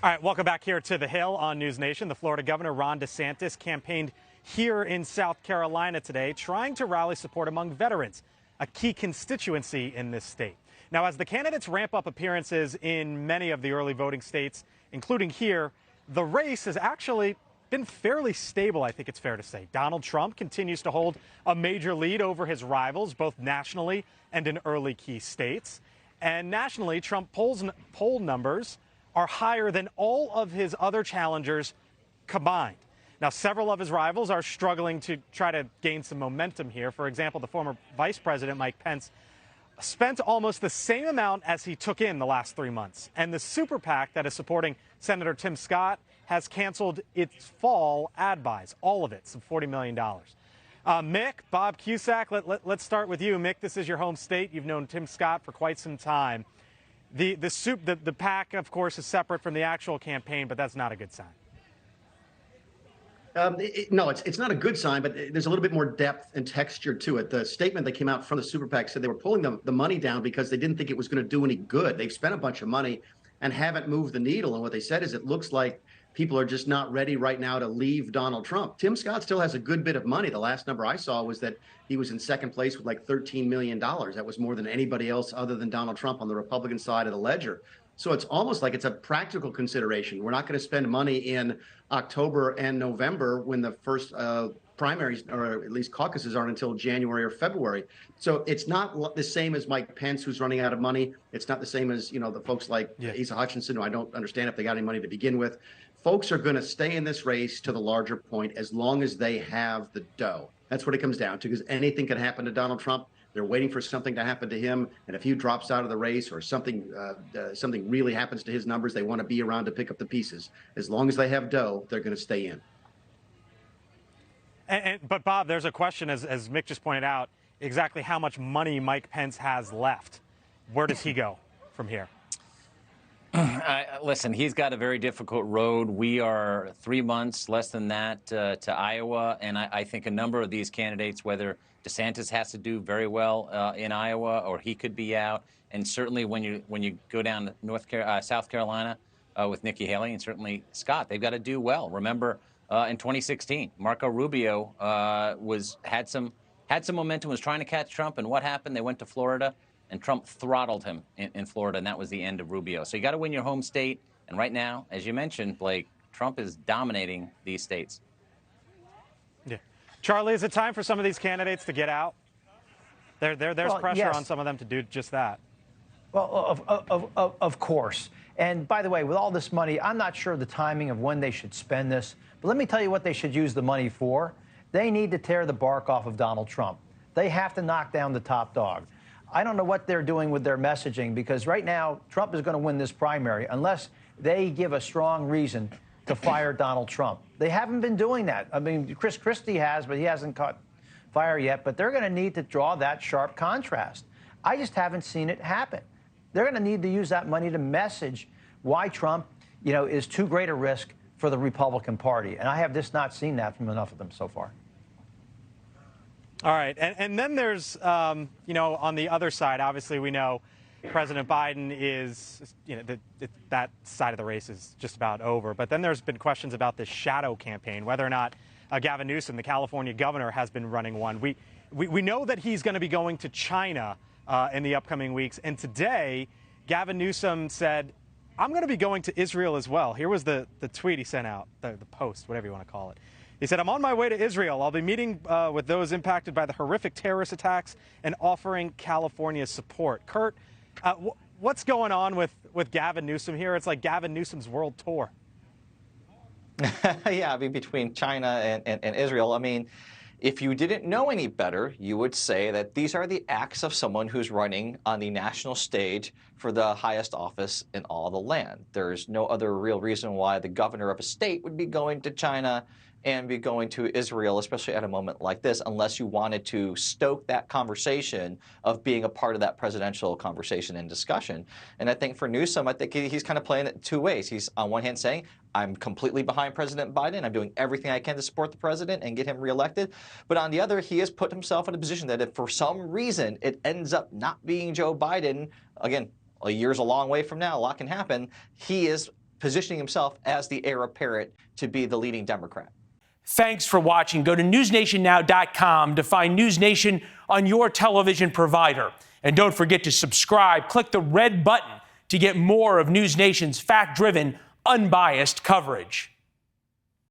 All right, welcome back here to the Hill on NewsNation. The Florida Governor Ron DeSantis campaigned here in South Carolina today, trying to rally support among veterans, a key constituency in this state. Now, as the candidates ramp up appearances in many of the early voting states, including here, the race has actually been fairly stable, I think it's fair to say. Donald Trump continues to hold a major lead over his rivals, both nationally and in early key states. And nationally, Trump poll numbers are higher than all of his other challengers combined. Now, several of his rivals are struggling to try to gain some momentum here. For example, the former Vice President Mike Pence spent almost the same amount as he took in the last 3 months. And the super PAC that is supporting Senator Tim Scott has canceled its fall ad buys, all of it, some $40 million. Mick, Bob Cusack, let's start with you. Mick, this is your home state. You've known Tim Scott for quite some time. The PAC, of course, is separate from the actual campaign, but that's not a good sign. No, it's not a good sign, but there's a little bit more depth and texture to it. The statement that came out from the super PAC said they were pulling the money down because they didn't think it was going to do any good. They've spent a bunch of money and haven't moved the needle. And what they said is it looks like people are just not ready right now to leave Donald Trump. Tim Scott still has a good bit of money. The last number I saw was that he was in second place with like $13 million. That was more than anybody else other than Donald Trump on the Republican side of the ledger. So it's almost like it's a practical consideration. We're not going to spend money in October and November when the first primaries, or at least caucuses, aren't until January or February. So it's not the same as Mike Pence, who's running out of money. It's not the same as, the folks like Asa Hutchinson, who I don't understand if they got any money to begin with. Folks are going to stay in this race, to the larger point, as long as they have the dough. That's what it comes down to, because anything can happen to Donald Trump. They're waiting for something to happen to him, and if he drops out of the race or something really happens to his numbers, they want to be around to pick up the pieces. As long as they have dough, they're going to stay in. But Bob, there's a question, as Mick just pointed out, exactly how much money Mike Pence has left. Where does he go from here? Listen, he's got a very difficult road. We are 3 months, less than that, to Iowa, and I think a number of these candidates, whether DeSantis has to do very well in Iowa, or he could be out, and certainly when you go down to South Carolina with Nikki Haley, and certainly Scott, they've got to do well. Remember, in 2016, Marco Rubio had some momentum, was trying to catch Trump, and what happened? They went to Florida, and Trump throttled him in Florida, and that was the end of Rubio. So you got to win your home state, and right now, as you mentioned, Blake, Trump is dominating these states. Yeah. Charlie, is it time for some of these candidates to get out? There's pressure on some of them to do just that. Well, of course. And by the way, with all this money, I'm not sure the timing of when they should spend this. But let me tell you what they should use the money for. They need to tear the bark off of Donald Trump. They have to knock down the top dog. I don't know what they're doing with their messaging, because right now, Trump is going to win this primary unless they give a strong reason to fire Donald Trump. They haven't been doing that. I mean, Chris Christie has, but he hasn't caught fire yet. But they're going to need to draw that sharp contrast. I just haven't seen it happen. They're going to need to use that money to message why Trump, is too great a risk for the Republican Party. And I have just not seen that from enough of them so far. All right. And then there's, on the other side, obviously we know President Biden is, that side of the race is just about over. But then there's been questions about this shadow campaign, whether or not Gavin Newsom, the California governor, has been running one. We know that he's going to be going to China in the upcoming weeks. And today, Gavin Newsom said, I'm going to be going to Israel as well. Here was the tweet he sent out, the post, whatever you want to call it. He said, I'm on my way to Israel. I'll be meeting with those impacted by the horrific terrorist attacks and offering California support. Kurt, what's going on with Gavin Newsom here? It's like Gavin Newsom's world tour. Yeah, between China and Israel, if you didn't know any better, you would say that these are the acts of someone who's running on the national stage for the highest office in all the land. There's no other real reason why the governor of a state would be going to China and be going to Israel, especially at a moment like this, unless you wanted to stoke that conversation of being a part of that presidential conversation and discussion. And I think for Newsom, I think he's kind of playing it two ways. He's on one hand saying, I'm completely behind President Biden. I'm doing everything I can to support the president and get him reelected. But on the other, he has put himself in a position that if for some reason it ends up not being Joe Biden, again, a year's a long way from now, a lot can happen, he is positioning himself as the heir apparent to be the leading Democrat. Thanks for watching. Go to newsnationnow.com to find News Nation on your television provider. And don't forget to subscribe. Click the red button to get more of News Nation's fact-driven, unbiased coverage.